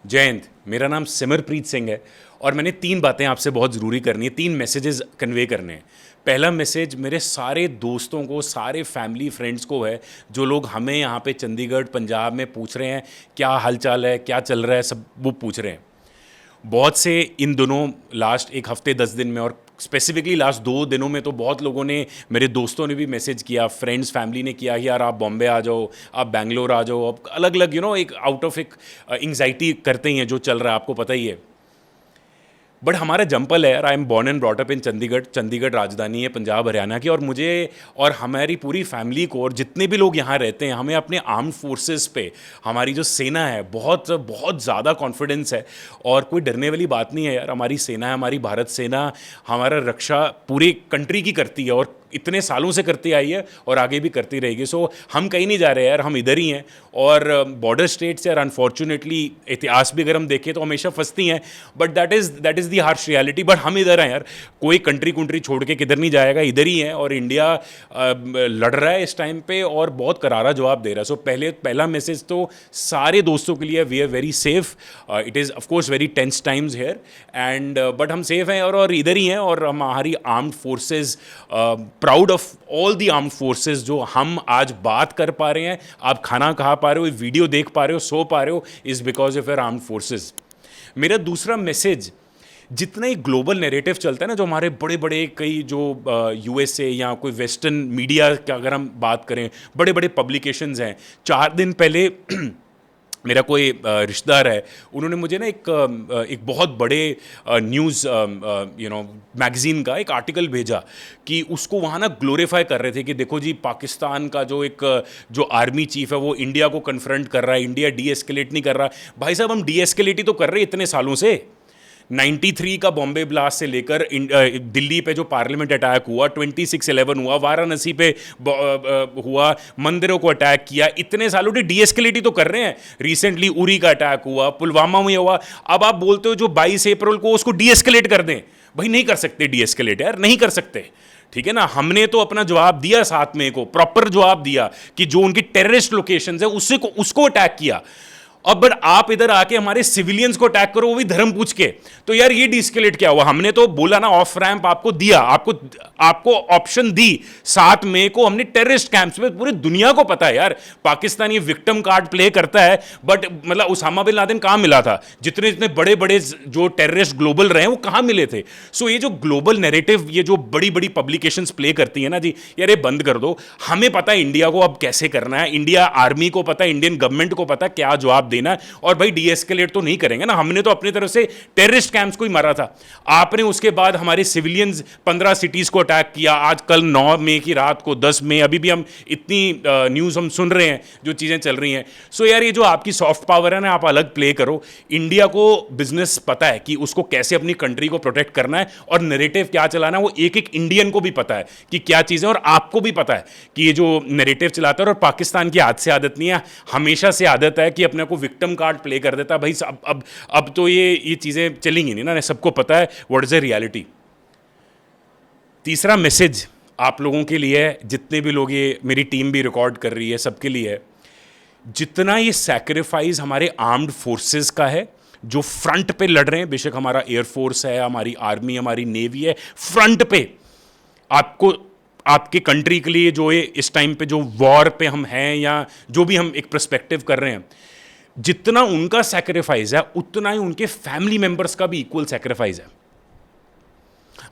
जयंत, मेरा नाम सिमरप्रीत सिंह है और मैंने 3 बातें आपसे बहुत ज़रूरी करनी है, 3 मैसेजेस कन्वे करने हैं। पहला मैसेज मेरे सारे दोस्तों को, सारे फैमिली फ्रेंड्स को है, जो लोग हमें यहाँ पे चंडीगढ़ पंजाब में पूछ रहे हैं क्या हालचाल है, क्या चल रहा है, सब वो पूछ रहे हैं। बहुत से इन दोनों लास्ट 1 हफ्ते 10 दिन में और स्पेसिफिकली लास्ट 2 दिनों में तो बहुत लोगों ने, मेरे दोस्तों ने भी मैसेज किया, फ्रेंड्स फैमिली ने किया कि यार आप बॉम्बे आ जाओ, आप बैंगलोर आ जाओ। अब अलग अलग एक आउट ऑफ एक एंग्जाइटी करते ही हैं जो चल रहा है, आपको पता ही है। बट हमारा जंपल है यार, I am born and brought up in Chandigarh. Chandigarh राजधानी है पंजाब हरियाणा की, और मुझे और हमारी पूरी फैमिली को और जितने भी लोग यहाँ रहते हैं, हमें अपने आर्म्ड फोर्सेस पे, हमारी जो सेना है, बहुत बहुत ज़्यादा कॉन्फिडेंस है। और कोई डरने वाली बात नहीं है यार, हमारी सेना है, हमारी भारत सेना हमारा रक्षा पूरी कंट्री की करती है और इतने सालों से करती आई है और आगे भी करती रहेगी। सो हम कहीं नहीं जा रहे यार, हम इधर ही हैं। और बॉर्डर स्टेट्स यार, अनफॉर्चुनेटली इतिहास भी अगर हम देखें तो हमेशा फंसती हैं, but that is the harsh reality. But हम इधर हैं यार, कोई कंट्री छोड़ के किधर नहीं जाएगा, इधर ही है। और इंडिया लड़ रहा है इस टाइम पे और बहुत करारा जवाब दे रहा है। सो पहला मैसेज तो सारे दोस्तों के लिए, we are very safe. It is of course very tense times here and but हम सेफ हैं और इधर ही हैं। और हमारी armed forces, proud of all the armed forces, जो हम आज बात कर पा रहे हैं, आप खाना खा पा रहे हो, वीडियो देख पा रहे हो, सो पा रहे हो, is because of your armed forces. मेरा दूसरा मैसेज, जितना ही ग्लोबल नैरेटिव चलता है ना, जो हमारे बड़े बड़े कई जो यूएसए या कोई वेस्टर्न मीडिया का अगर हम बात करें, बड़े बड़े पब्लिकेशंस हैं। 4 दिन पहले मेरा कोई रिश्तेदार है, उन्होंने मुझे ना एक बहुत बड़े न्यूज़ मैगज़ीन का एक आर्टिकल भेजा कि उसको वहाँ ना ग्लोरीफाई कर रहे थे कि देखो जी, पाकिस्तान का जो आर्मी चीफ है वो इंडिया को कन्फ्रंट कर रहा है, इंडिया डी एस्केलेट नहीं कर रहा। भाई साहब, हम डी एस्केलेट ही तो कर रहे हैं इतने सालों से। 93 का बॉम्बे ब्लास्ट से लेकर दिल्ली पे जो पार्लियामेंट अटैक हुआ, 26/11 हुआ, वाराणसी पे हुआ, मंदिरों को अटैक किया, इतने सालों से डी एस्केलेट ही तो कर रहे हैं। रिसेंटली उरी का अटैक हुआ, पुलवामा में हुआ। अब आप बोलते हो जो 22 अप्रैल को उसको डी एस्केलेट कर दें। भाई नहीं कर सकते डी एस्केलेट यार, नहीं कर सकते, ठीक है ना। हमने तो अपना जवाब दिया 7 मई को, प्रॉपर जवाब दिया कि जो उनकी टेररिस्ट लोकेशंस है उसको अटैक किया। अब बट आप इधर आके हमारे सिविलियंस को अटैक करो, वो भी धर्म पूछ के, तो यार ये डिस्केलेट क्या हुआ? हमने तो बोला ना, ऑफ रैंप आपको दिया, आपको ऑप्शन दी। 7 मई को हमने टेररिस्ट कैंप्स में, पूरी दुनिया को पता है यार, पाकिस्तान ये विक्टिम कार्ड प्ले करता है। बट मतलब उसामा बिन लादेन कहां मिला था? जितने जितने बड़े बड़े जो टेररिस्ट ग्लोबल रहे हैं वो कहां मिले थे? सो ये जो ग्लोबल नैरेटिव, ये जो बड़ी बड़ी पब्लिकेशंस प्ले करती है ना जी, यार ये बंद कर दो। हमें पता है इंडिया को अब कैसे करना है, इंडिया आर्मी को पता है, इंडियन गवर्नमेंट को पता है क्या जवाब देना है। और भाई डी एस्केलेट तो नहीं करेंगे ना, हमने तो अपनी तरफ से टेररिस्ट कैंप्स को ही मारा था। आपने उसके बाद हमारे सिविलियंस 15 सिटीज को अटैक किया। आज कल 9 मई की रात को, 10 मई, अभी भी हम इतनी न्यूज़ हम सुन रहे हैं, जो चीज़ें चल रही हैं। सो यार ये जो आपकी सॉफ्ट पावर है ना, आप अलग प्ले करो। इंडिया को बिजनेस पता है कि उसको कैसे अपनी कंट्री को प्रोटेक्ट करना है और नैरेटिव क्या चलाना है, वो एक एक इंडियन को भी पता है कि क्या चीज़ें, और आपको भी पता है कि ये जो नैरेटिव चलाता है। और पाकिस्तान की आज से आदत नहीं है, हमेशा से आदत है कि अपने को विक्टिम कार्ड प्ले कर देता। भाई अब तो ये चीज़ें चलेंगी नहीं ना, सबको पता है व्हाट इज़ द रियलिटी। तीसरा मैसेज आप लोगों के लिए है, जितने भी लोग, ये मेरी टीम भी रिकॉर्ड कर रही है, सबके लिए है। जितना ये सैक्रिफाइस हमारे आर्म्ड फोर्सेस का है, जो फ्रंट पे लड़ रहे हैं, बेशक हमारा एयरफोर्स है, हमारी आर्मी, हमारी नेवी है, फ्रंट पे आपको, आपके कंट्री के लिए जो ये इस टाइम पे जो वॉर पे हम हैं, या जो भी हम एक पर्सपेक्टिव कर रहे हैं, जितना उनका सैक्रिफाइस है उतना ही उनके फैमिली मेंबर्स का भी इक्वल सैक्रिफाइस है।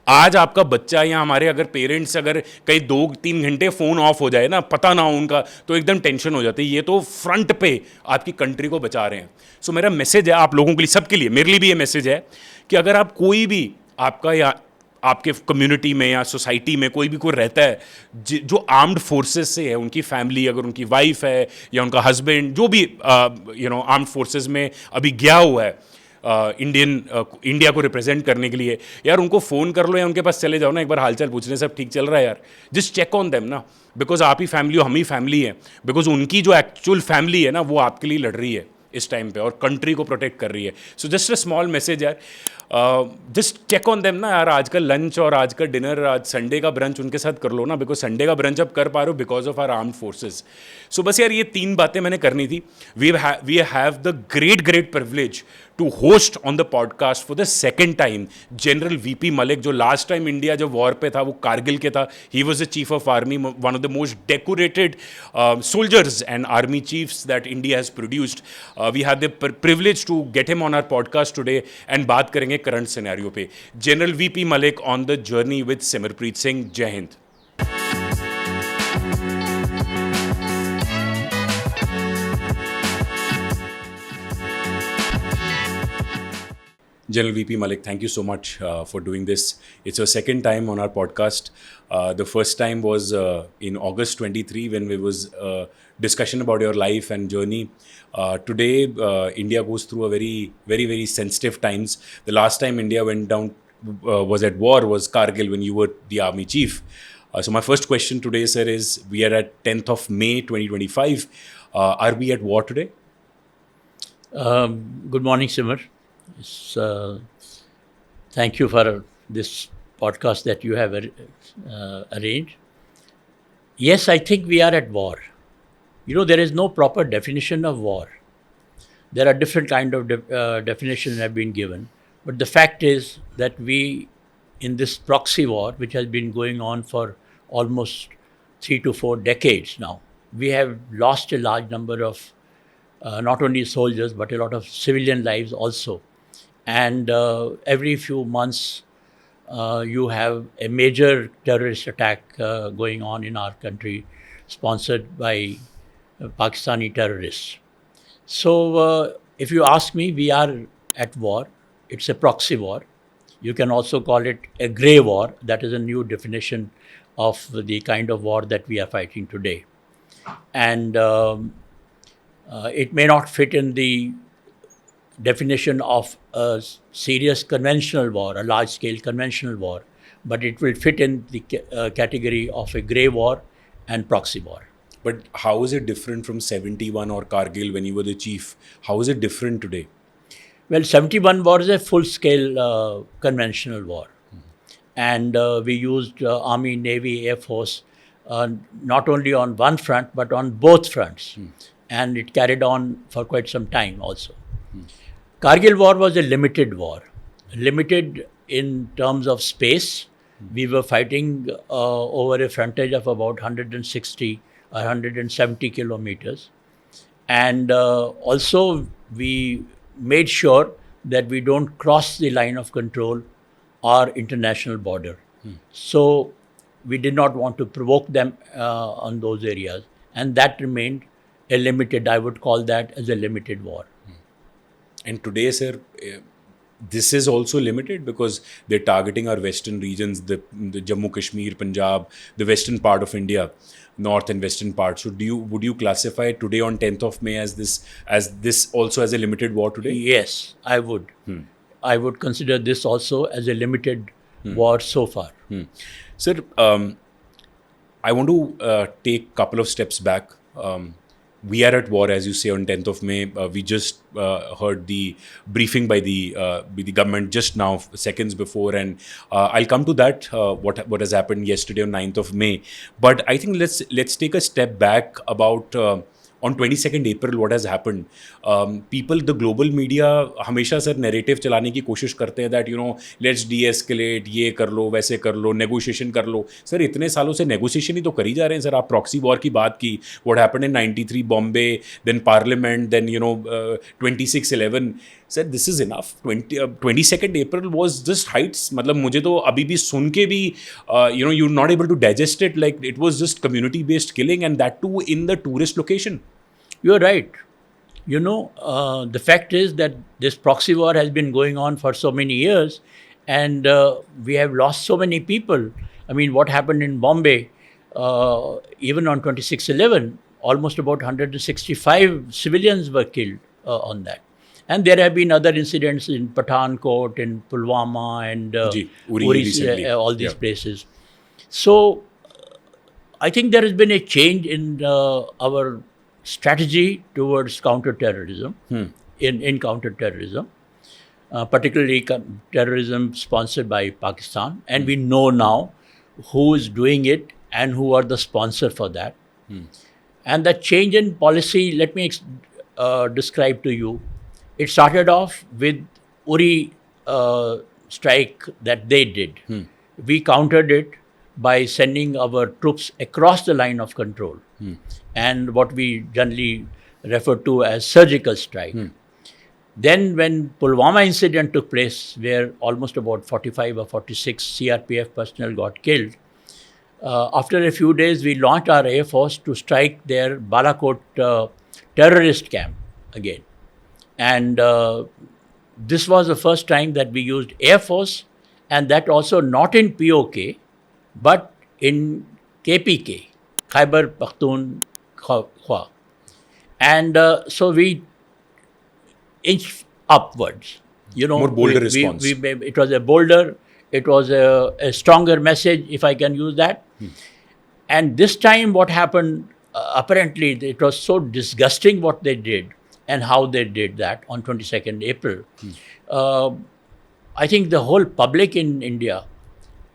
आज आपका बच्चा या हमारे अगर पेरेंट्स अगर कई 2-3 घंटे फ़ोन ऑफ हो जाए ना, पता ना हो उनका, तो एकदम टेंशन हो जाती है। ये तो फ्रंट पे आपकी कंट्री को बचा रहे हैं। सो मेरा मैसेज है आप लोगों के लिए, सबके लिए, मेरे लिए भी ये मैसेज है कि अगर आप कोई भी, आपका या आपके कम्युनिटी में या सोसाइटी में कोई रहता है जो आर्म्ड फोर्सेस से है, उनकी फैमिली, अगर उनकी वाइफ है या उनका हस्बैंड, जो भी आर्म्ड फोर्सेस में अभी गया हुआ है इंडिया को रिप्रेजेंट करने के लिए, यार उनको फ़ोन कर लो या उनके पास चले जाओ ना, एक बार हालचाल पूछने, सब ठीक चल रहा है यार, जस्ट चेक ऑन देम ना। बिकॉज आप ही फैमिली हो, हम ही फैमिली है। बिकॉज उनकी जो एक्चुअल फैमिली है ना, वो आपके लिए लड़ रही है इस टाइम पे और कंट्री को प्रोटेक्ट कर रही है. So just a small message यार, जस्ट चेक ऑन देम ना यार. आज का लंच और आज का डिनर, आज संडे का ब्रंच उनके साथ कर लो ना, बिकॉज संडे का ब्रंच अब कर पा रहे हो because of our armed forces. So बस यार ये 3 बातें मैंने करनी थी. We have the great privilege to host on the podcast for the second time General VP Malik, जो लास्ट टाइम इंडिया जो वॉर पे था वो कारगिल के था. He was the chief of army, one of the most decorated soldiers and army chiefs that India has produced. We had the privilege to get him on our podcast today and बात करेंगे current scenario पे. General VP Malik on the journey with Simarpreet Singh. जय Hind. General VP Malik, thank you so much for doing this. It's your second time on our podcast. The first time was in August 23 when we was discussion about your life and journey. Today, India goes through a very sensitive times. The last time India went down was at war was Kargil when you were the army chief. So my first question today, sir, is we are at 10th of May 2025. Are we at war today? Good morning, Simar. Thank you for this podcast that you have arranged. Yes, I think we are at war. You know, there is no proper definition of war. There are different kind of definitions have been given. But the fact is that we, in this proxy war, which has been going on for almost 3 to 4 decades now, we have lost a large number of not only soldiers, but a lot of civilian lives also. And every few months, you have a major terrorist attack going on in our country, sponsored by Pakistani terrorists. So, if you ask me, we are at war. It's a proxy war. You can also call it a grey war. That is a new definition of the kind of war that we are fighting today. And it may not fit in the definition of a serious conventional war, a large-scale conventional war, but it will fit in the category of a grey war and proxy war. But how is it different from 71 or Kargil when you were the chief? How is it different today? Well, 71 was a full-scale conventional war. And we used Army, Navy, Air Force, not only on one front, but on both fronts. And it carried on for quite some time also. Kargil war was a limited war, limited in terms of space. We were fighting over a frontage of about 160 or 170 kilometers. And also we made sure that we don't cross the line of control or international border. So we did not want to provoke them on those areas. And that remained a limited, I would call that as a limited war. And today, sir, this is also limited because they're targeting our western regions, the Jammu Kashmir, Punjab, the western part of India, north and western part. So would you classify today on 10th of May as this also as a limited war today? Yes, I would. I would consider this also as a limited war so far. Sir, I want to take a couple of steps back. We are at war, as you say, on 10th of May. We just heard the briefing by the government just now, seconds before, and I'll come to that, what has happened yesterday on 9th of May. But I think let's take a step back about on 22nd April what has happened. People, the global media हमेशा sir narrative चलाने की कोशिश करते हैं that let's de-escalate, ये कर लो, वैसे कर लो, नेगोशिएशन कर लो. सर इतने सालों से नेगोशिएशन ही तो करी जा रहे हैं सर. आप प्रॉक्सी वॉर की बात की, what happened in 93 Bombay, then parliament, then 26/11. Sir this is enough. 22nd April was just heights. मतलब मुझे तो अभी भी सुन के भी you're not able to digest it. Like it was just community based killing, and that too in the tourist location. You're right. The fact is that this proxy war has been going on for so many years, and we have lost so many people. I mean, what happened in Bombay, even on 26/11, almost about 165 civilians were killed on that. And there have been other incidents in Pathankot, in Pulwama, and Uri, all these places. So, I think there has been a change in our strategy towards counter-terrorism, in counter-terrorism, particularly terrorism sponsored by Pakistan. And we know now who is doing it and who are the sponsor for that. And the change in policy, let me describe to you. It started off with Uri strike that they did. We countered it by sending our troops across the line of control, and what we generally refer to as surgical strike. Then when Pulwama incident took place, where almost about 45 or 46 CRPF personnel got killed, after a few days we launched our Air Force to strike their Balakot terrorist camp again. And this was the first time that we used Air Force, and that also not in POK, but in KPK, Khyber Pakhtunkhwa. And so we inched upwards. More bolder response. It was a bolder, it was a stronger message, if I can use that. And this time what happened, apparently it was so disgusting what they did and how they did that on 22nd April. I think the whole public in India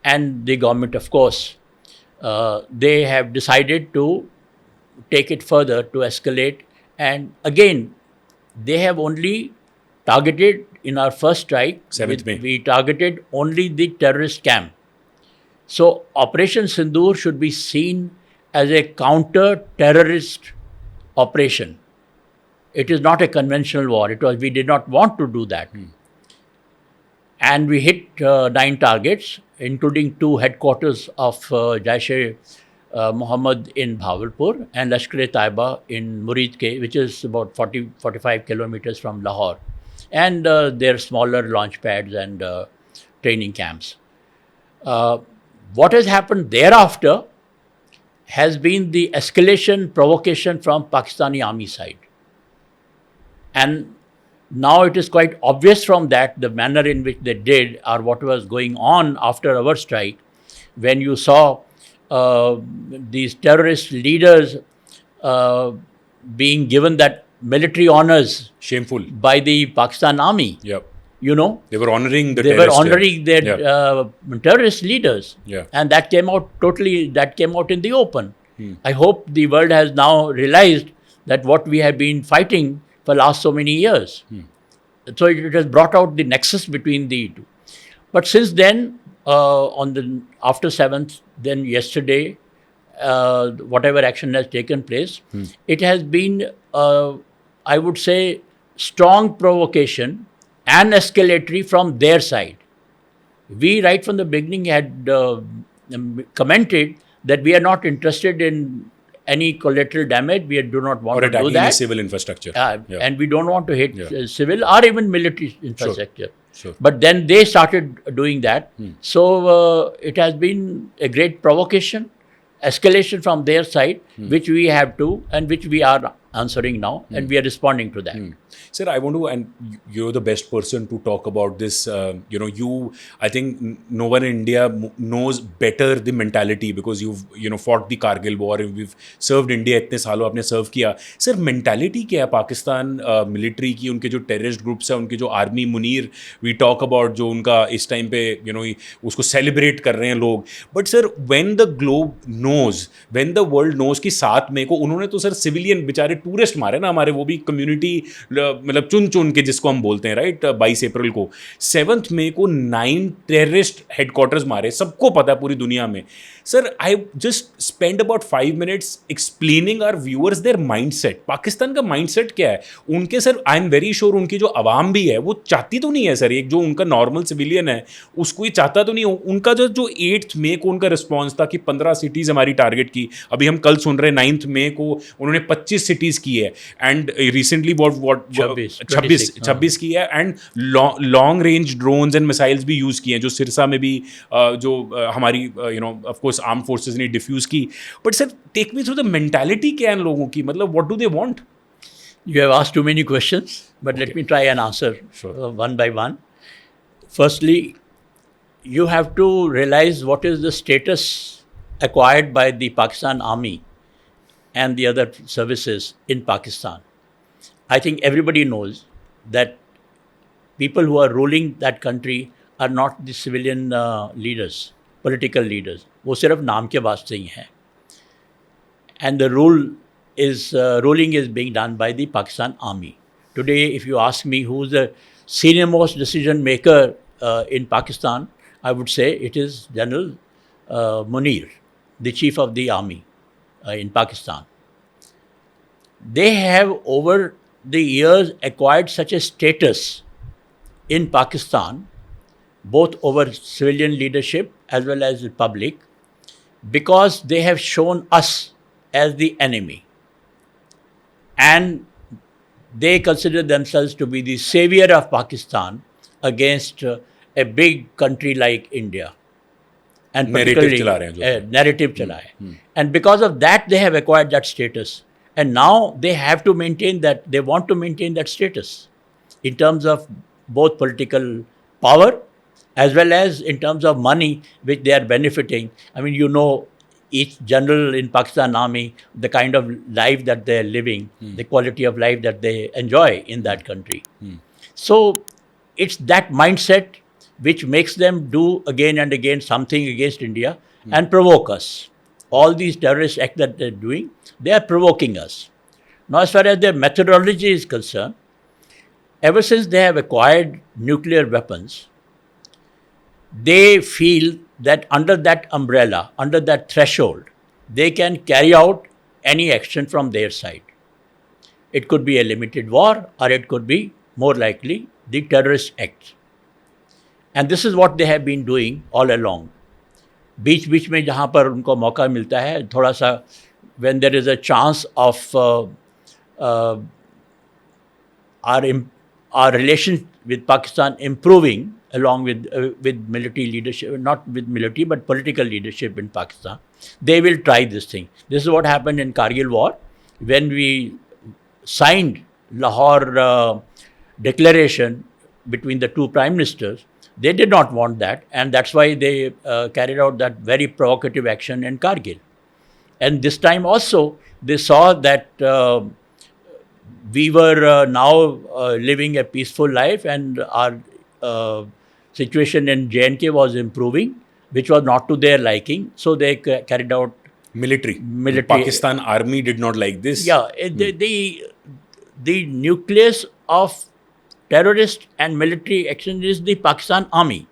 and the government, of course, they have decided to take it further, to escalate. And again, they have only targeted, in our first strike, 7th May. we targeted only the terrorist camp. So Operation Sindoor should be seen as a counter-terrorist operation. It is not a conventional war. We did not want to do that. And we hit 9 targets, including 2 headquarters of Jaish-e-Mohammed in Bhavalpur and Lashkar-e-Taiba in Murid-ke, which is about 45 kilometers from Lahore, and their smaller launch pads and training camps. What has happened thereafter has been the escalation, provocation from Pakistani army side. And now it is quite obvious from that, the manner in which they did, or what was going on after our strike, when you saw these terrorist leaders being given that military honors. Shameful. By the Pakistan army. Yep. You know, They were honoring the they were terrorists, honoring their terrorist leaders. Yeah. And that came out in the open. I hope the world has now realized that what we have been fighting for last so many years. So it has brought out the nexus between the two. But since then, after 7th, then yesterday, whatever action has taken place, it has been, I would say, strong provocation and escalatory from their side. We, right from the beginning, had commented that we are not interested in any collateral damage. We do not want to do that. Civil infrastructure. And we don't want to hit civil or even military infrastructure. Sure. But then they started doing that. So it has been a great provocation, escalation from their side, which we have to, and which we are answering now, and we are responding to that. Sir, I want to, and you're the best person to talk about this. I think no one in India knows better the mentality, because you've fought the Kargil war and we've served India इतने सालों आपने सर्व किया. Sir, mentality क्या है Pakistan military की, उनके जो terrorist groups हैं, उनके जो army Munir we talk about, जो उनका इस टाइम पे उसको सेलिब्रेट कर रहे हैं लोग. But sir, when the globe knows, when the world knows कि 7 मई को उन्होंने तो सर सिविलियन बेचारे टूरिस्ट मारे ना हमारे, वो भी कम्युनिटी, मतलब चुन के जिसको हम बोलते हैं, राइट. 22 अप्रैल को 7 मई को 9 टेररिस्ट हेडक्वार्टर्स मारे, सबको पता है पूरी दुनिया में. Sir, I just spend about 5 minutes explaining our viewers their mindset. Pakistan का माइंडसेट क्या है उनके. Sir, I am very sure उनकी जो आवाम भी है वो चाहती तो नहीं है सर, एक जो उनका नॉर्मल सिविलियन है उसको ये चाहता तो नहीं है. उनका जो 8 मई को उनका रिस्पॉन्स था कि 15 सिटीज़ हमारी टारगेट की, अभी हम कल सुन रहे हैं 9 मई को उन्होंने 25 सिटीज़ की है, एंड रिसेंटली 26 की है, and long range drones and missiles भी यूज़ किए हैं, जो सिरसा में भी जो हमारी ऑफ कोर्स आर्म फोर्सेस ने डिफ्यूज़ की. But sir, take me through the mentality क्या है इन लोगों की, मतलब what do they want? You have asked too many questions, but let me try and answer one by one. Firstly, you have to realize what is the status acquired by the Pakistan Army and the other services in Pakistan. I think everybody knows that people who are ruling that country are not the civilian leaders, political leaders. वो सिर्फ नाम के वास्ते ही हैं. And the ruling is being done by the Pakistan Army. Today, if you ask me who's the senior most decision maker in Pakistan, I would say it is General Munir, the chief of the army in Pakistan. They have over the years acquired such a status in Pakistan, both over civilian leadership as well as the public, because they have shown us as the enemy. And they consider themselves to be the savior of Pakistan against a big country like India. And Narrative चला रहे हैं जो. narrative चला है. And because of that, they have acquired that status. And now they have to maintain that, they want to maintain that status in terms of both political power as well as in terms of money which they are benefiting. I mean, you know, each general in Pakistan Army, the kind of life that they are living, the quality of life that they enjoy in that country. So it's that mindset which makes them do again and again something against India and provoke us. All these terrorist acts that they're doing, they are provoking us. Now, as far as their methodology is concerned, ever since they have acquired nuclear weapons, they feel that under that umbrella, under that threshold, they can carry out any action from their side. It could be a limited war, or it could be, more likely, the terrorist act. And this is what they have been doing all along. बीच बीच में जहाँ पर उनको मौका मिलता है, थोड़ा सा when there is a chance of our relation with Pakistan improving along with military leadership, not with military but political leadership in Pakistan, they will try this thing. This is what happened in Kargil war when we signed Lahore declaration between the two prime ministers. They did not want that, and that's why they carried out that very provocative action in Kargil. And this time also, they saw that we were now living a peaceful life, and our situation in J&K was improving, which was not to their liking. So they carried out military. Pakistan Army did not like this. Yeah, the nucleus of terrorist and military action is the Pakistan Army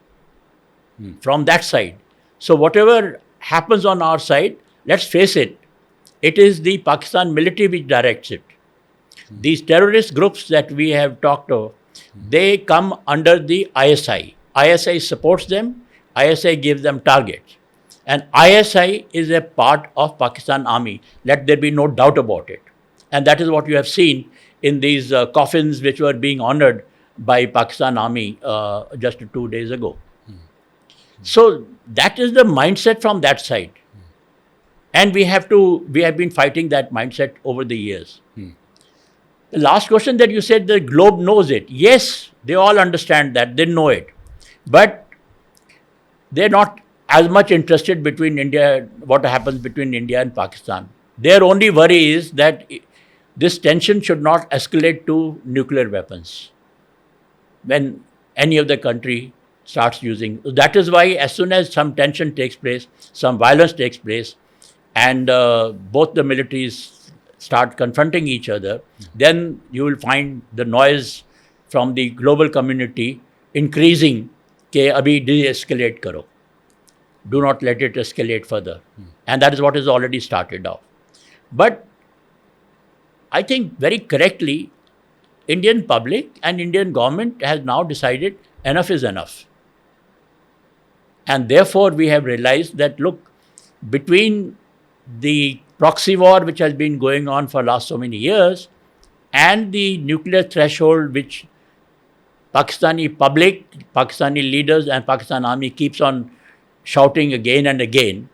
from that side. So whatever happens on our side, let's face it, it is the Pakistan military which directs it. These terrorist groups that we have talked of, they come under the ISI. ISI supports them, ISI gives them targets. And ISI is a part of Pakistan Army. Let there be no doubt about it. And that is what you have seen in these coffins which were being honored by Pakistan Army just 2 days ago. So that is the mindset from that side. And we have been fighting that mindset over the years. The last question that you said, the globe knows it. Yes, they all understand that, they know it. But they're not as much interested between India, what happens between India and Pakistan. Their only worry is that this tension should not escalate to nuclear weapons when any of the country starts using. That is why as soon as some tension takes place, some violence takes place, and both the militaries start confronting each other, then you will find the noise from the global community increasing, ke abhi de-escalate karo. Do not let it escalate further. And that is what has already started off. But I think very correctly, Indian public and Indian government has now decided enough is enough. And therefore, we have realized that, look, between the proxy war which has been going on for last so many years and the nuclear threshold which Pakistani public, Pakistani leaders and Pakistan Army keeps on shouting again and again,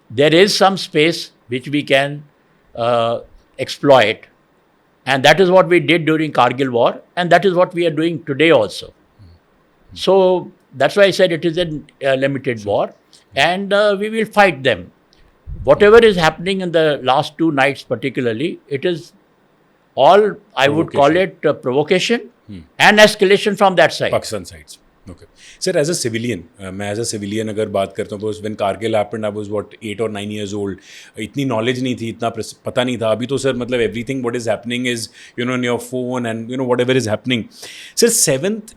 there is some space which we can exploit. And that is what we did during Kargil war, and that is what we are doing today also. So that's why I said it is a limited war, and we will fight them. whatever is happening in the last 2 nights particularly, it is all, I would call it provocation and escalation from that side. Pakistan sides okay sir as a civilian मैं as a civilian अगर बात करता हूँ when Kargil happened I was what 8 और 9 years old इतनी knowledge नहीं थी इतना पता नहीं था अभी तो सर मतलब everything what is happening is you know in your phone and you know whatever is happening sir 7th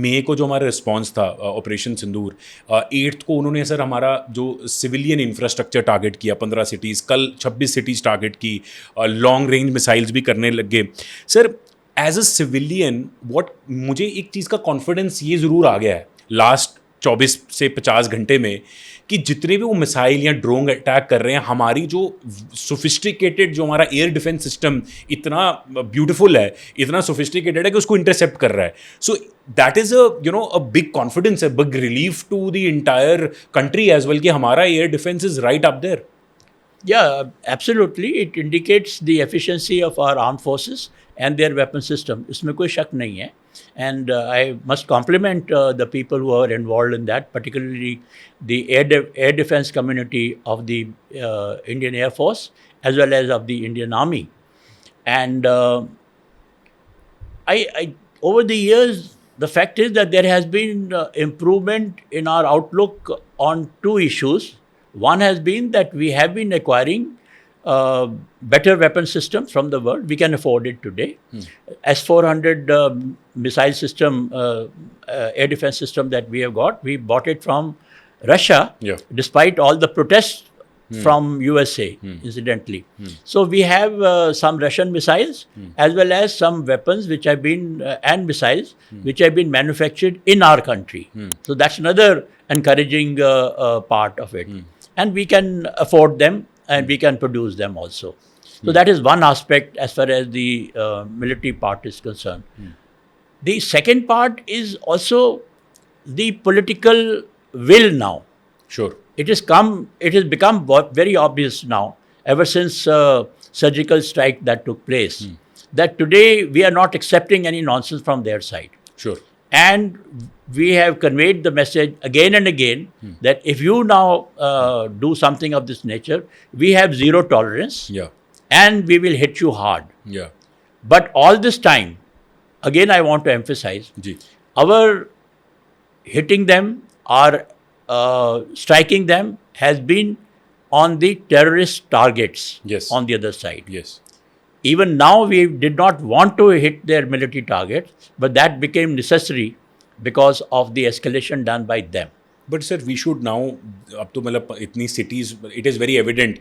मई को जो हमारा रिस्पांस था ऑपरेशन सिंदूर 8th को उन्होंने सर हमारा जो सिविलियन इंफ्रास्ट्रक्चर टारगेट किया 15 सिटीज़ कल 26 सिटीज़ टारगेट की लॉन्ग रेंज मिसाइल्स भी करने लग गए sir as a civilian what मुझे एक चीज़ का कॉन्फिडेंस ये ज़रूर आ गया है लास्ट 24 से 50 घंटे में कि जितने भी वो मिसाइल या ड्रोन अटैक कर रहे हैं हमारी जो सोफिस्टिकेटेड जो हमारा एयर डिफेंस सिस्टम इतना ब्यूटीफुल है इतना सोफिस्टिकेटेड है कि उसको इंटरसेप्ट कर रहा है so that is a you know a big confidence a big relief to the entire country as well कि हमारा air defence is right up there Yeah, absolutely. It indicates the efficiency of our armed forces and their weapon system. इसमें कोई शक नहीं है. And I must compliment the people who are involved in that, particularly the air defense community of the Indian Air Force as well as of the Indian Army. And I over the years, the fact is that there has been improvement in our outlook on two issues. One has been that we have been acquiring better weapon systems from the world. We can afford it today. S-400 missile system, air defense system that we have got, we bought it from Russia, despite all the protests from USA, incidentally. So we have some Russian missiles as well as some weapons which have been, and missiles which have been manufactured in our country. So that's another encouraging part of it. And we can afford them and we can produce them also. So that is one aspect as far as the military part is concerned. The second part is also the political will now. Sure. It has become very obvious now, ever since surgical strike that took place, that today we are not accepting any nonsense from their side. Sure. And we have conveyed the message again and again that if you now do something of this nature, we have zero tolerance and we will hit you hard. Yeah. But all this time, again I want to emphasize, our hitting them or striking them has been on the terrorist targets on the other side. Yes. Even now, we did not want to hit their military targets, but that became necessary because of the escalation done by them. But sir, we should now, अब तो मतलब इतनी cities, it is very evident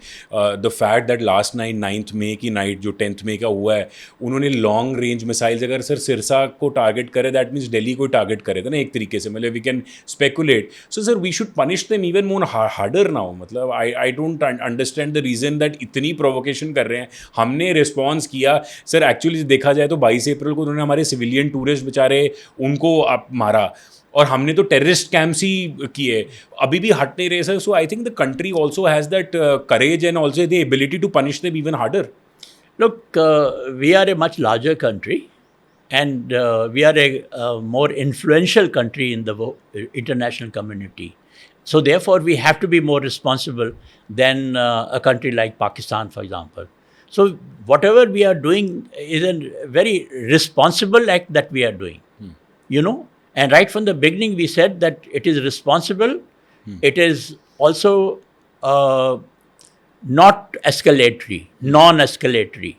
the fact that last night 9th May की night जो 10th May का हुआ है उन्होंने long range missiles अगर सर सिरसा को target करे that means Delhi को target करे था ना एक तरीके से मतलब we can speculate. So sir, we should punish them even more harder now. मतलब I don't understand the reason that इतनी provocation कर रहे हैं. हमने response किया सर actually देखा जाए तो 22 अप्रैल को उन्होंने हमारे civilian tourist बेचारे उनको मारा और हमने तो टेररिस्ट कैंप्स ही किए अभी भी हट नहीं रहे sir so I think the country also has that courage and also the ability to punish them even harder Look, we are a much larger country and we are a more influential country in the international community. So therefore, we have to be more responsible than a country like Pakistan, for example. So whatever we are doing is a very responsible act that we are doing, you know. And right from the beginning, we said that it is responsible. It is also not escalatory, non-escalatory.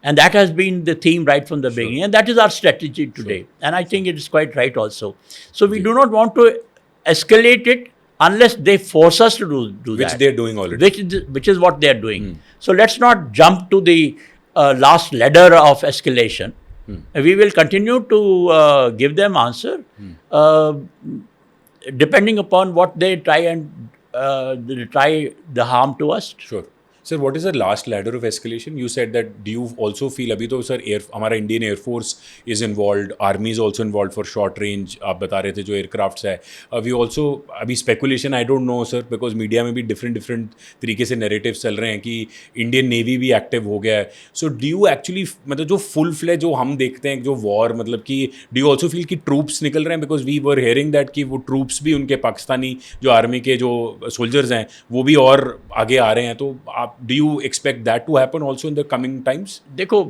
And that has been the theme right from the beginning. And that is our strategy today. And I think it is quite right also. So we do not want to escalate it unless they force us to do that. Which they are doing already. Which is what they are doing. So let's not jump to the last ladder of escalation. We will continue to give them answer depending upon what they try and try the harm to us. Sure. Sir what is the last ladder of escalation? You said that do you also feel, अभी तो sir air हमारा Indian air force is involve, army is also involve for short range, आप बता रहे थे जो aircrafts है, we also, अभी speculation I don't no sir because media में भी डिफरेंट डिफरेंट तरीके से नैरेटिव्स चल रहे हैं कि इंडियन नेवी भी एक्टिव हो गया है. सो डू यू एक्चुअली, मतलब जो फुल फ्लेज जो हम देखते हैं जो वॉर, मतलब कि डू यू ऑल्सो फील कि ट्रूप्स निकल रहे हैं? Because we were hearing that कि वो ट्रूप्स भी उनके पाकिस्तानी जो आर्मी के जो सोल्जर्स हैं वो भी और आगे आ रहे हैं. तो आप do you expect that to happen also in the coming times? देखो,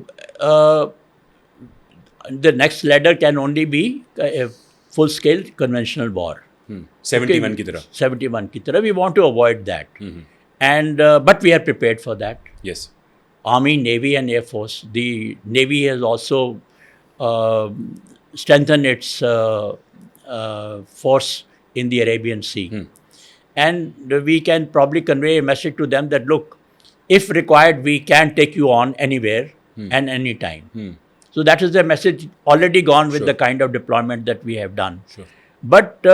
the next ladder can only be a full-scale conventional war. 71 की तरह. 71 की तरह. We want to avoid that. And but we are prepared for that. Yes. Army, Navy, and Air Force. The Navy has also strengthened its force in the Arabian Sea. And we can probably convey a message to them that, look, if required, we can take you on anywhere and anytime. So that is the message already gone with the kind of deployment that we have done. Sure. But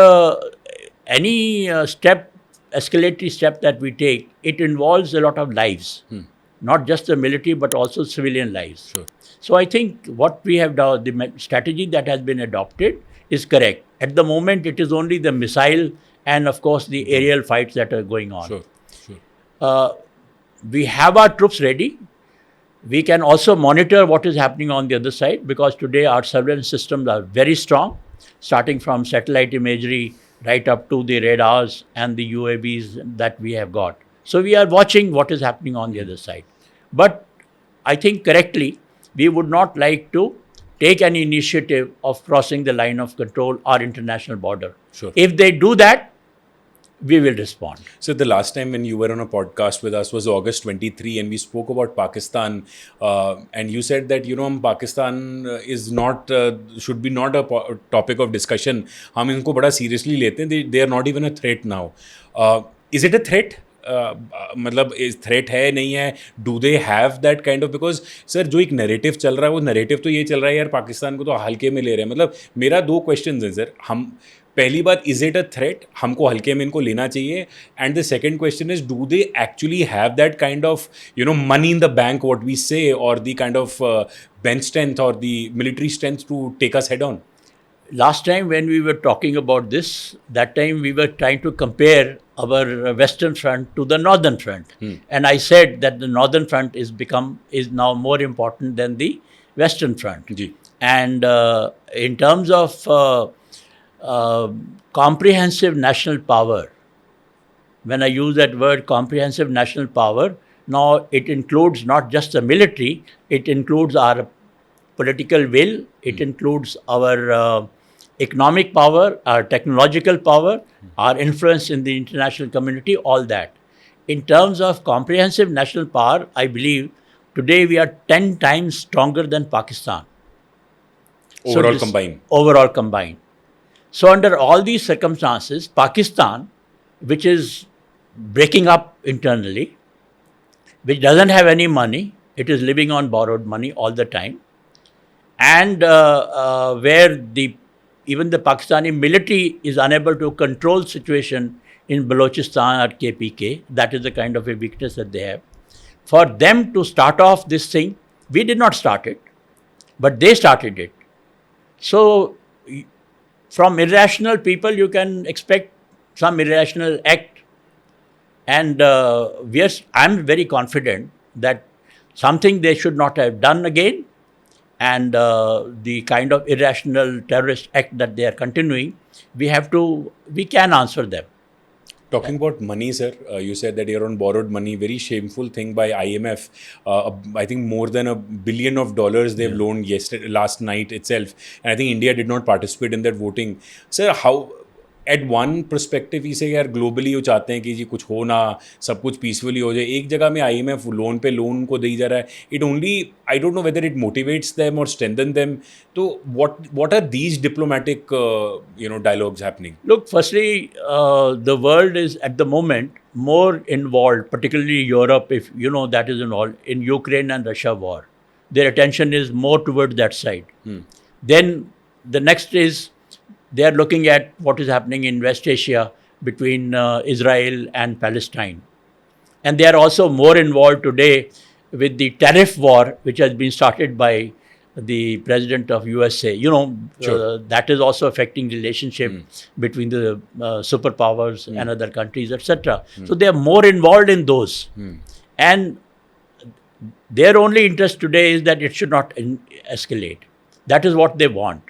any escalatory step that we take, it involves a lot of lives. Not just the military, but also civilian lives. Sure. So I think what we have done, the strategy that has been adopted is correct. At the moment, it is only the missile and, of course, the aerial fights that are going on. Sure. We have our troops ready. We can also monitor what is happening on the other side, because today our surveillance systems are very strong, starting from satellite imagery right up to the radars and the UAVs that we have got. So we are watching what is happening on the other side. But I think correctly, we would not like to take any initiative of crossing the line of control or international border. Sure. If they do that, we will respond. So the last time when you were on a podcast with us was August 23, and we spoke about Pakistan, and you said that, you know, Pakistan is not should be not a topic of discussion. हम इनको बड़ा seriously लेते हैं. They are not even a threat now. Is it a threat? मतलब threat है नहीं है? Do they have that kind of, because sir जो एक नैरेटिव चल रहा है वो नैरेटिव तो ये चल रहा है यार पाकिस्तान को तो हल्के में ले रहे हैं. मतलब मेरा 2 क्वेश्चन हैं सर. हम पहली बात, इज इट अ थ्रेट, हमको हल्के में इनको लेना चाहिए? And the second question is, do they actually have that kind of, you know, money in the bank what we say, और the kind of bench strength और the military strength to take us head on? Last time when we were talking about this, that time we were trying to compare our Western Front to the Northern Front. And I said that the Northern Front is now more important than the Western Front. जी. And in terms of comprehensive national power, when I use that word comprehensive national power, now it includes not just the military, it includes our political will, it includes our economic power, our technological power, our influence in the international community, all that. In terms of comprehensive national power, I believe today we are 10 times stronger than Pakistan. Overall combined. So under all these circumstances, Pakistan, which is breaking up internally, which doesn't have any money, it is living on borrowed money all the time, and where even the Pakistani military is unable to control situation in Balochistan or KPK, that is the kind of a weakness that they have. For them to start off this thing, we did not start it, but they started it. So from irrational people, you can expect some irrational act. And I'm very confident that something they should not have done again, and the kind of irrational terrorist act that they are continuing, we can answer them. Talking about money, sir, you said that you're on borrowed money. Very shameful thing by IMF. I think more than $1 billion they've loaned last night itself. And I think India did not participate in that voting. Sir, how, at one perspective, ही से यार globally वो चाहते हैं कि जी कुछ हो ना, सब कुछ पीसफुली हो जाए. एक जगह में IMF लोन पे लोन को दी जा रहा है. It only, I don't know whether it motivates them और स्ट्रेंथन देम. तो what are these diplomatic dialogues happening? Look, firstly, the world is at the moment more involved, particularly Europe, if you know, that is involved in Ukraine and Russia war. Their attention is more towards that side. Then the next is they are looking at what is happening in West Asia between Israel and Palestine. And they are also more involved today with the tariff war, which has been started by the president of USA. Sure. That is also affecting relationship between the superpowers and other countries, etc. So they are more involved in those. And their only interest today is that it should not escalate. That is what they want.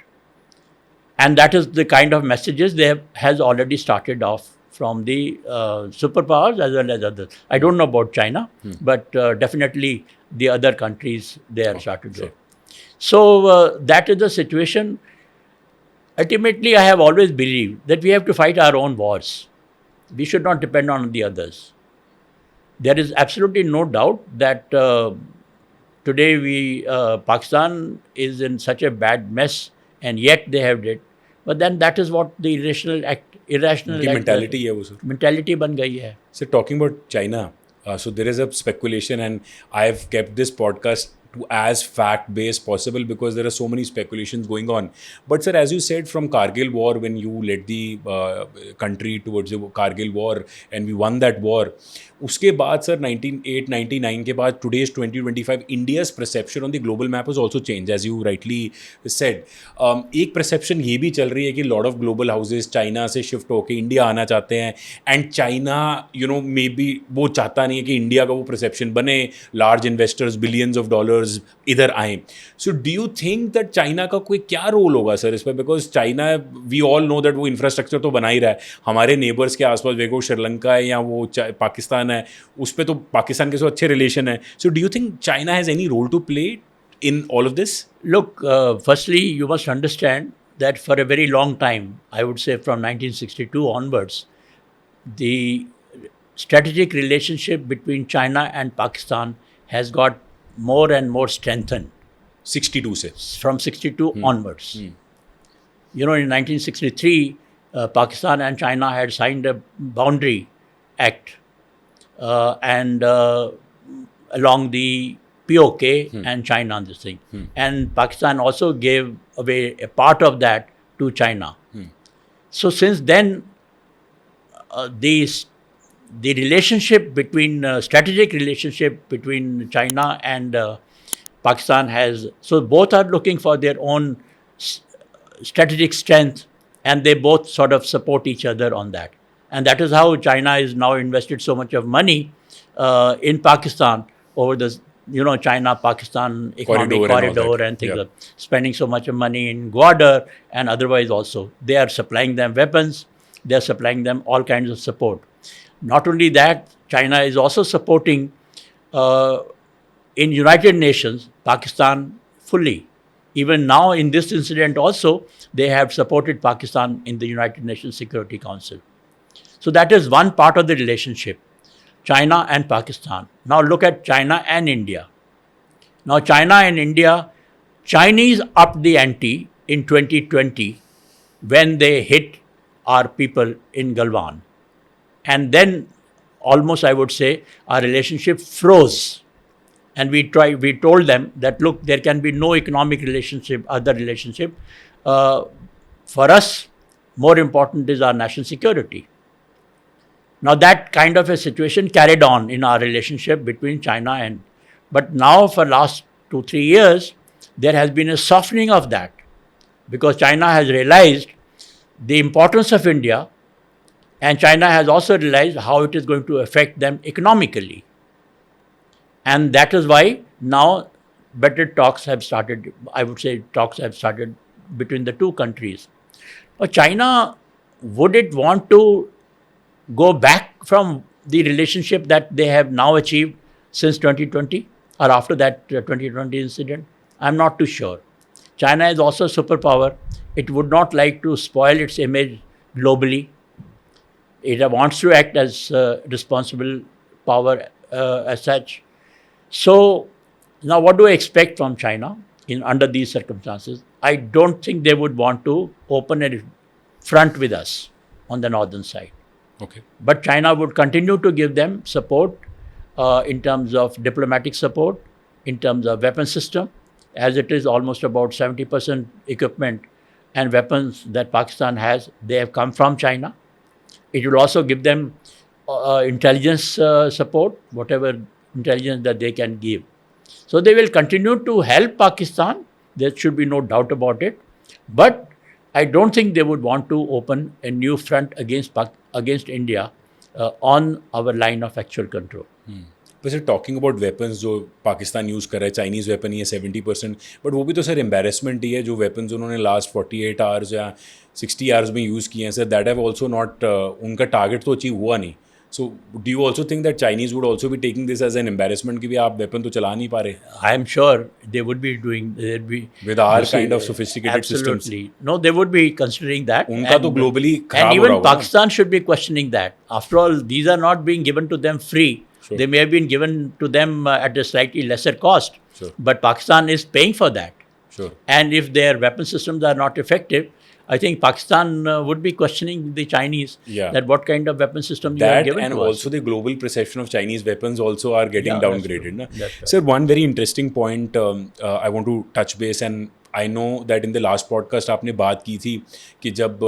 And that is the kind of messages has already started off from the superpowers as well as others. I don't know about China, but definitely the other countries, they are started there. So that is the situation. Ultimately, I have always believed that we have to fight our own wars. We should not depend on the others. There is absolutely no doubt that today Pakistan is in such a bad mess, and yet they have it. But then that is what the irrational उनकी mentality है वो sir. mentality बन गई है. So talking about China, so there is a speculation, and I've kept this podcast to as fact-based possible because there are so many speculations going on. But sir, as you said, from Kargil war, when you led the country towards the Kargil war and we won that war, उसके बाद sir 1998-99 के बाद today's 2025 India's perception on the global map has also changed, as you rightly said. एक perception ये भी चल रही है कि lot of global houses China से शिफ्ट होकर इंडिया आना चाहते हैं, एंड चाइना मे बी वो चाहता नहीं है कि इंडिया का वो perception बने, large investors billions of dollars इधर आए. So do you think that China का कोई क्या रोल होगा सर इस पर? Because China, we all know that वो इंफ्रास्ट्रक्चर तो बना ही रहा है, हमारे नेबर्स के आसपास देखो श्रीलंका है या वो पाकिस्तान है, उस पर तो पाकिस्तान के साथ अच्छे रिलेशन है. So do you think China has any role to play in all of this? Look, firstly, you must understand that for a very long time, I would say from 1962 onwards, the strategic relationship between China and Pakistan has got more and more strengthened. 62 से. From 62 onwards. In 1963, Pakistan and China had signed a boundary act, and along the POK and China on this thing. And Pakistan also gave away a part of that to China. So since then, the relationship between, strategic relationship between China and Pakistan has, so both are looking for their own strategic strength, and they both sort of support each other on that. And that is how China is now invested so much of money in Pakistan over the China-Pakistan economic corridor and things like spending so much of money in Gwadar and otherwise also. They are supplying them weapons, they are supplying them all kinds of support. Not only that, China is also supporting in United Nations, Pakistan fully. Even now in this incident also, they have supported Pakistan in the United Nations Security Council. So that is one part of the relationship. China and Pakistan. Now look at China and India. Now China and India, Chinese upped the ante in 2020 when they hit our people in Galwan. And then almost I would say our relationship froze. And we told them that look, there can be no economic relationship, other relationship. For us, more important is our national security. Now that kind of a situation carried on in our relationship between China and, but now for last 2-3 years, there has been a softening of that because China has realized the importance of India, and China has also realized how it is going to affect them economically. And that is why now better talks have started, I would say talks have started between the two countries. But China, would it want to go back from the relationship that they have now achieved since 2020 or after that 2020 incident? I'm not too sure. China is also a superpower. It would not like to spoil its image globally. It wants to act as a responsible power as such. So now what do I expect from China under these circumstances? I don't think they would want to open a front with us on the northern side. Okay. But China would continue to give them support in terms of diplomatic support, in terms of weapon system, as it is almost about 70% equipment and weapons that Pakistan has, they have come from China. It will also give them intelligence support, whatever intelligence that they can give. So they will continue to help Pakistan. There should be no doubt about it. But I don't think they would want to open a new front against India on our line of actual control. पर sir talking about weapons जो Pakistan use कर रहा है, Chinese weapon ही है 70%, but वो भी तो sir embarrassment ही है जो वेपन्स उन्होंने लास्ट 48 आवर्स या 60 आवर्स में यूज़ किए हैं sir, that have also not, उनका टारगेट तो अचीव हुआ नहीं. So do you also think that Chinese would also be taking this as an embarrassment कि भी आप वेपन तो चला नहीं पा रहे? I am sure they would be doing. With our kind of sophisticated systems. Absolutely. No, they would be considering that. उनका तो globally खराब and हो रहा even होगा ना? Pakistan should be questioning that. After all, these are not being given to them free. Sure. They may have been given to them at a slightly lesser cost. Sure. But Pakistan is paying for that. Sure. And if their weapon systems are not effective, I think Pakistan would be questioning the Chinese Yeah. that what kind of weapon system you have That given and to us. also the global perception of Chinese weapons also are getting Yeah, that's downgraded. true. Na? That's right. Sir, one very interesting point I want to touch base, and I know that in the last podcast आपने बात की थी कि जब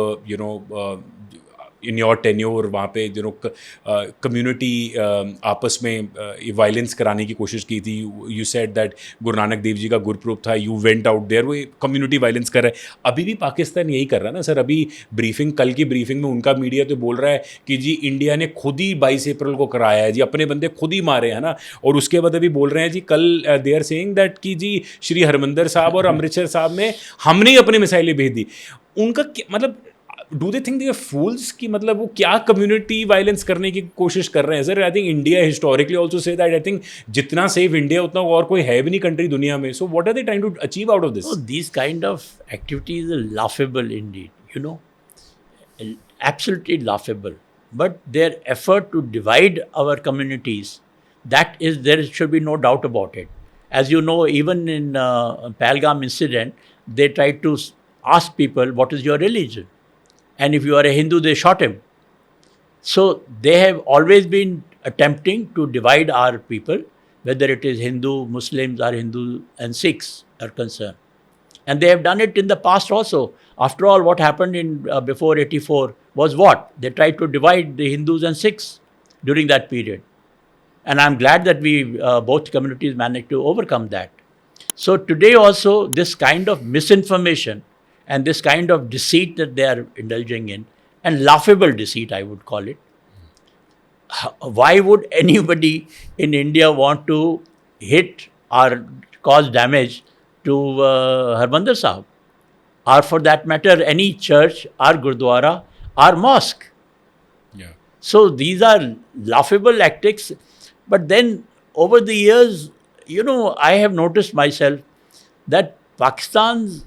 in your tenure वहाँ पे community आपस में वायलेंस कराने की कोशिश की थी. You said that Guru Nanak Dev ji का गुरपुरब था, यू वेंट आउट देयर, वो कम्युनिटी वायलेंस कर रहा है. अभी भी पाकिस्तान यही कर रहा है ना सर. अभी कल की ब्रीफिंग में उनका मीडिया तो बोल रहा है कि जी इंडिया ने खुद ही 22 अप्रैल को कराया है जी, अपने बंदे खुद ही मारे हैं ना. और उसके बाद अभी बोल रहे हैं जी कल दे आर सेइंग दैट कि जी श्री हरमंदर साहब और अमृतसर साहब में हमने ही अपने मिसाइलें भेज दी. उनका मतलब do they think they are fools कि मतलब वो क्या कम्युनिटी वायलेंस करने की कोशिश कर रहे हैं sir? I think India historically also say that I think जितना सेफ इंडिया उतना और कोई है भी नहीं कंट्री दुनिया में. So what are they trying to achieve out of this? Oh, these kind of activities are laughable indeed, you know, absolutely laughable. But their effort to divide our communities, there should be no doubt about it. As you know, even in Pahalgam incident, they tried to ask people, what is your religion? And if you are a Hindu, they shot him. So they have always been attempting to divide our people, whether it is Hindu, Muslims, or Hindu and Sikhs are concerned. And they have done it in the past also. After all, what happened in before 84 was what? They tried to divide the Hindus and Sikhs during that period. And I'm glad that we, both communities managed to overcome that. So today also, this kind of misinformation and this kind of deceit that they are indulging in, and laughable deceit, I would call it. Why would anybody in India want to hit or cause damage to Harmandir Sahib? Or for that matter, any church or Gurdwara or mosque? Yeah. So these are laughable tactics. But then over the years, you know, I have noticed myself that Pakistan's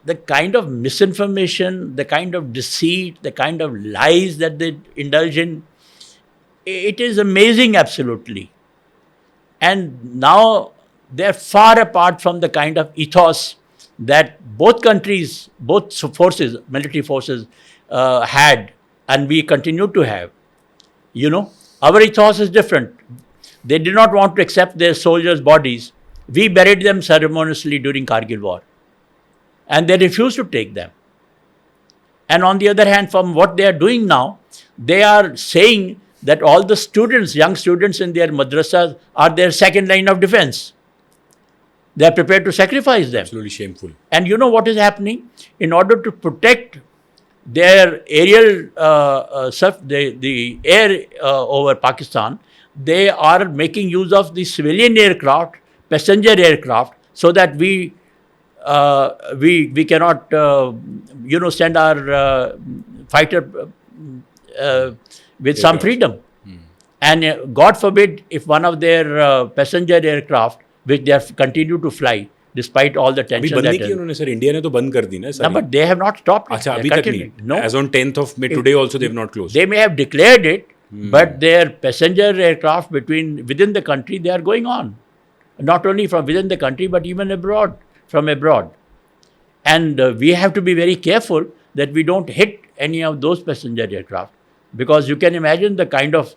the kind of misinformation, the kind of deceit, the kind of lies that they indulge in, it is amazing absolutely. And now they're far apart from the kind of ethos that both countries, both forces, military forces had, and we continue to have. You know, our ethos is different. They did not want to accept their soldiers' bodies. We buried them ceremoniously during Kargil war. And they refused to take them. And on the other hand, from what they are doing now, they are saying that all the students, young students in their madrasas are their second line of defense. They are prepared to sacrifice them. Absolutely shameful. And you know what is happening? In order to protect their aerial, the air over Pakistan, they are making use of the civilian aircraft, passenger aircraft, so that we cannot, send our fighter with some freedom. And God forbid if one of their passenger aircraft, which they have continued to fly, despite all the अभी tension बंद that नहीं की is. उन्होंने sir, India ने तो बंद कर दी ना No, सारी. but they have not stopped it. अच्छा They अभी तक continue. नहीं. No. As on 10th of May today also they have not closed. They may have declared it, but their passenger aircraft within the country, they are going on. Not only from within the country, but even from abroad. And we have to be very careful that we don't hit any of those passenger aircraft, because you can imagine the kind of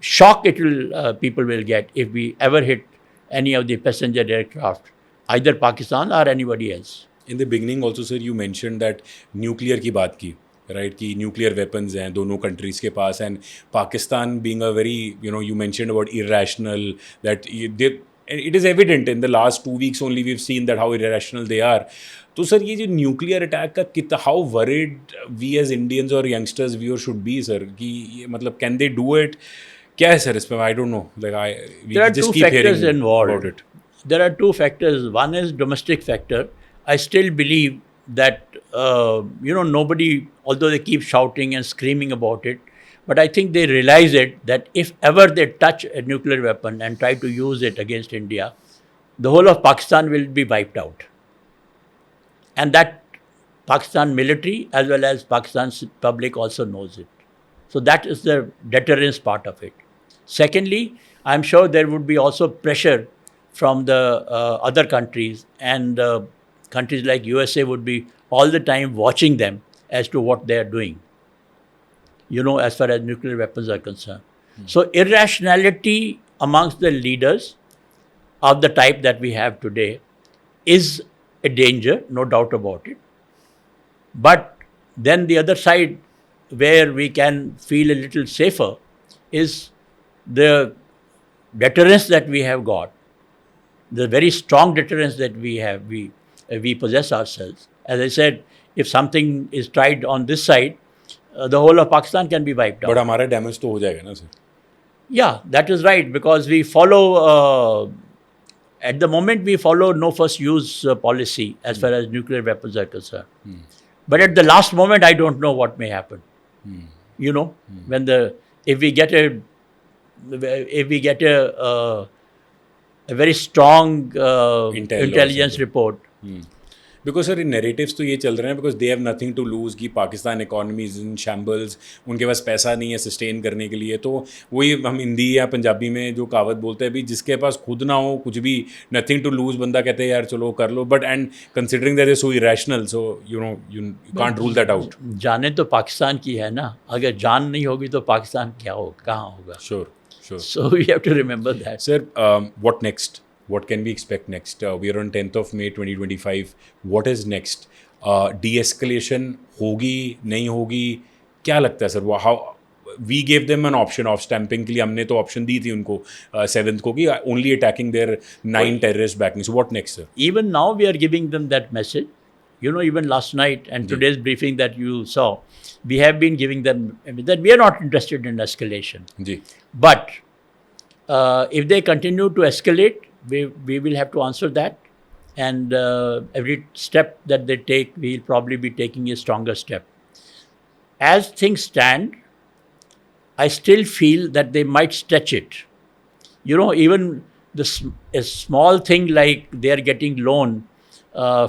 shock people will get if we ever hit any of the passenger aircraft, either Pakistan or anybody else. In the beginning also sir you mentioned that nuclear की बात की right कि nuclear weapons हैं दोनों countries के पास and Pakistan being a very you mentioned about irrational that they it is evident in the last 2 weeks only we have seen that how irrational they are. तो sir ये जो nuclear attack का कितना how worried we as Indians और youngsters viewer should be sir कि ये मतलब can they do it क्या है सर इस पर I don't know like I There are we just two keep factors hearing involved. About it. There are two factors. One is domestic factor. I still believe that nobody, although they keep shouting and screaming about it, but I think they realize it that if ever they touch a nuclear weapon and try to use it against India, the whole of Pakistan will be wiped out, and that Pakistan military as well as Pakistan's public also knows it. So that is the deterrence part of it. Secondly, I'm sure there would be also pressure from the other countries, and countries like USA would be all the time watching them as to what they are doing, as far as nuclear weapons are concerned. So irrationality amongst the leaders of the type that we have today is a danger, no doubt about it. But then the other side where we can feel a little safer is the deterrence that we have got, the very strong deterrence that we have, we possess ourselves. As I said, if something is tried on this side, the whole of Pakistan can be wiped out. But हमारा damage तो हो जाएगा ना sir. Yeah, that is right, because we follow, at the moment we follow no first use policy as far as nuclear weapons are concerned. But at the last moment, I don't know what may happen. When if we get a very strong intelligence report. Because sir narratives तो ये चल रहे हैं because they have nothing to lose कि Pakistan economy is in shambles, उनके पास पैसा नहीं है सस्टेन करने के लिए. तो वही हम हिंदी या पंजाबी में जो कहावत बोलते हैं, अभी जिसके पास खुद ना हो कुछ भी, नथिंग टू लूज, बंदा कहते हैं यार चलो कर लो. But and considering that is so irrational, so you can't rule that out. जाने तो पाकिस्तान की है ना, अगर जान नहीं होगी तो पाकिस्तान क्या हो, कहाँ होगा. Sure. So we have to remember that. Sir, what next? What can we expect next? We are on 10th of May 2025. What is next? De-escalation होगी नहीं होगी, क्या लगता है sir? How we gave them an option of stamping के लिए हमने तो option दी थी उनको 7th को कि only attacking their 9 terrorist backing. So what next, sir? Even now we are giving them that message. Even last night and today's briefing that you saw, we have been giving them that we are not interested in escalation. Ji. But if they continue to escalate, we will have to answer that. And every step that they take, we will probably be taking a stronger step. As things stand, I still feel that they might stretch it. Even a small thing like they are getting loan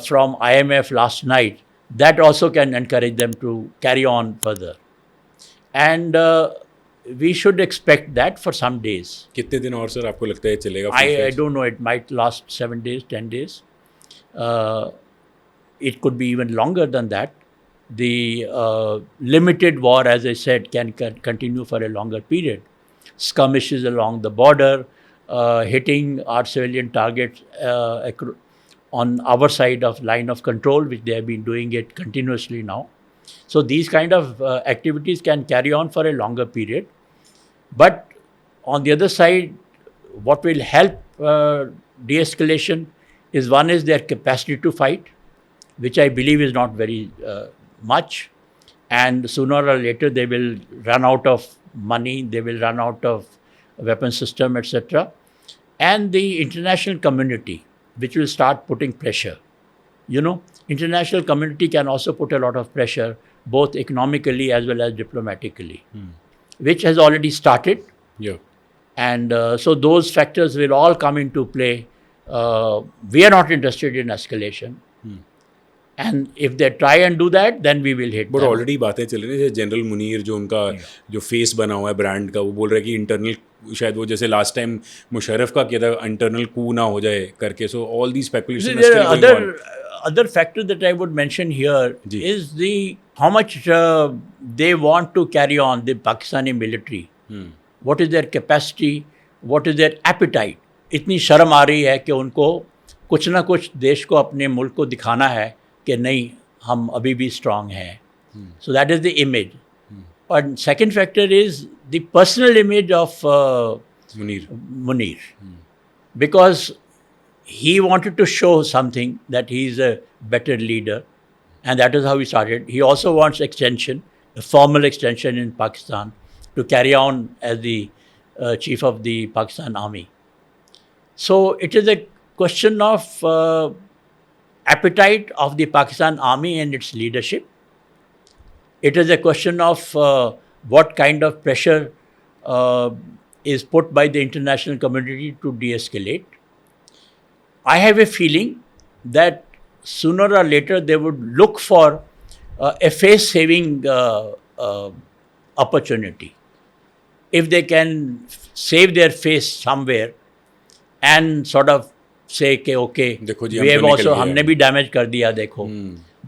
from IMF last night, that also can encourage them to carry on further. And we should expect that for some days. कितने दिन और sir आपको लगता है चलेगा? I don't know, it might last 7 days, 10 days. It could be even longer than that. The limited war, as I said, can continue for a longer period. Skirmishes along the border, hitting our civilian targets on our side of line of control, which they have been doing it continuously now. So these kind of activities can carry on for a longer period. But on the other side, what will help de-escalation is, one is their capacity to fight, which I believe is not very much. And sooner or later they will run out of money, they will run out of weapon system, etc. And the international community, which will start putting pressure. International community can also put a lot of pressure, both economically as well as diplomatically, which has already started. Yeah. And so those factors will all come into play. We are not interested in escalation. And if they try and do that, then we will hit But them. already बातें चल रही हैं. General Munir जो उनका जो face बना हुआ है ब्रांड का, वो बोल रहा है कि इंटरनल शायद वो जैसे लास्ट टाइम मुशर्रफ का किया था, इंटरनल कू ना हो जाए करके. So all these speculation There are other factor that I would mention here is how much they want to carry on, the Pakistani military. What is their capacity? What is their appetite? इतनी शर्म आ रही है कि उनको कुछ ना कुछ देश को, अपने मुल्क को दिखाना है कि नहीं, हम अभी भी स्ट्रांग हैं. So that is the image. And second factor is the personal image of Munir. Because he wanted to show something that he is a better leader, and that is how he started. He also wants extension, a formal extension in Pakistan, to carry on as the chief of the Pakistan Army. So it is a question of appetite of the Pakistan Army and its leadership. It is a question of what kind of pressure is put by the international community to de-escalate. I have a feeling that sooner or later they would look for a face-saving opportunity. If they can save their face somewhere and sort of say कि okay, देखो जी, we हम have तो निकल also गए हमने हैं। भी damage कर दिया देखो,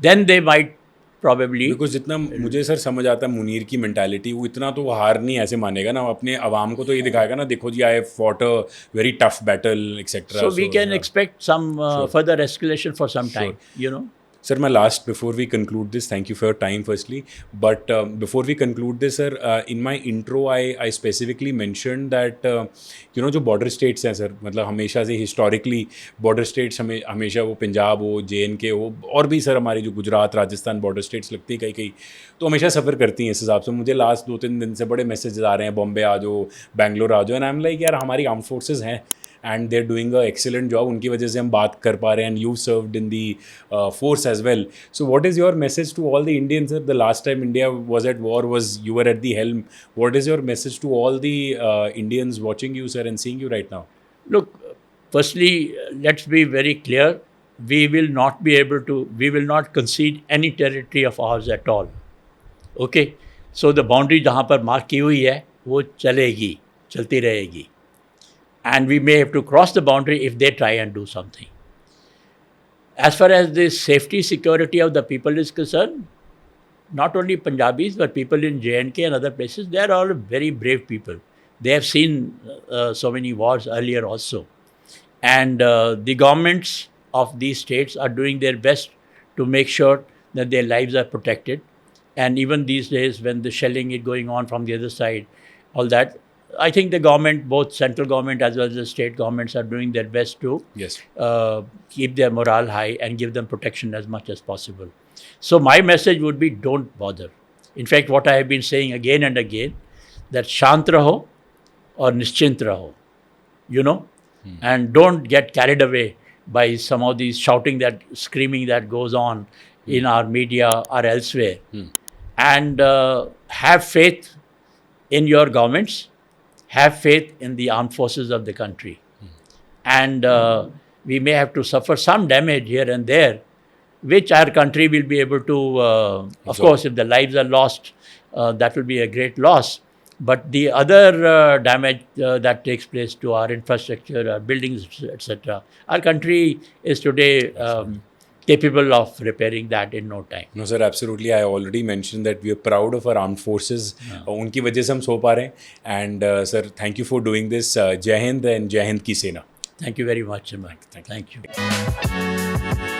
then they might probably because जितना मुझे सर समझ आता है मुनीर की मेंटालिटी, वो इतना तो वो हार नहीं ऐसे मानेगा ना, वो अपने अवाम को तो ये दिखाएगा ना, देखो जी I fought a very tough battle etcetera. so we can expect some further escalation for some time, you know. Sir, my last, before we conclude this, thank you for your time firstly, but before we conclude this, sir, in my intro I specifically mentioned that you know जो border states हैं sir, मतलब हमेशा से historically border states हमेशा वो पंजाब हो, JNK हो, और भी सर हमारी जो गुजरात राजस्थान border states लगती है कहीं तो हमेशा सफ़र करती हैं. इस हिसाब से मुझे लास्ट 2-3 दिन से बड़े मैसेजेस आ रहे हैं, बॉम्बे आ जाओ, बैंगलोर आ जाओ, एंड आई एम लाइक यार हमारी आर्म फोर्सेज हैं and they're doing a excellent job, उनकी वजह से हम बात कर पा रहे हैं, and you served in the force as well. So what is your message to all the Indians, sir? The last time India was at war was you were at the helm. What is your message to all the Indians watching you, sir, and seeing you right now? Look, firstly, let's be very clear. We will not concede any territory of ours at all. Okay? So the boundary जहाँ पर mark की हुई है वो चलेगी, चलती रहेगी. And we may have to cross the boundary if they try and do something. As far as the safety, security of the people is concerned, not only Punjabis, but people in J&K and other places, they are all very brave people. They have seen so many wars earlier also. And the governments of these states are doing their best to make sure that their lives are protected. And even these days, when the shelling is going on from the other side, all that, I think the government, both central government as well as the state governments, are doing their best to keep their morale high and give them protection as much as possible. So my message would be, don't bother. In fact, what I have been saying again and again, that shant raho or nischint raho, you know, and don't get carried away by some of these screaming that goes on in our media or elsewhere. And have faith in your governments. Have faith in the armed forces of the country. And we may have to suffer some damage here and there, which our country will be able to, of course, if the lives are lost, that will be a great loss. But the other damage that takes place to our infrastructure, our buildings, etc., our country is today capable of repairing that in no time. No, sir, absolutely. I already mentioned that we are proud of our armed forces. उनकी वजह से हम सो पा रहे हैं. And sir, thank you for doing this. Jai Hind and Jai Hind ki Sena. Thank you very much, Imran. Thank you.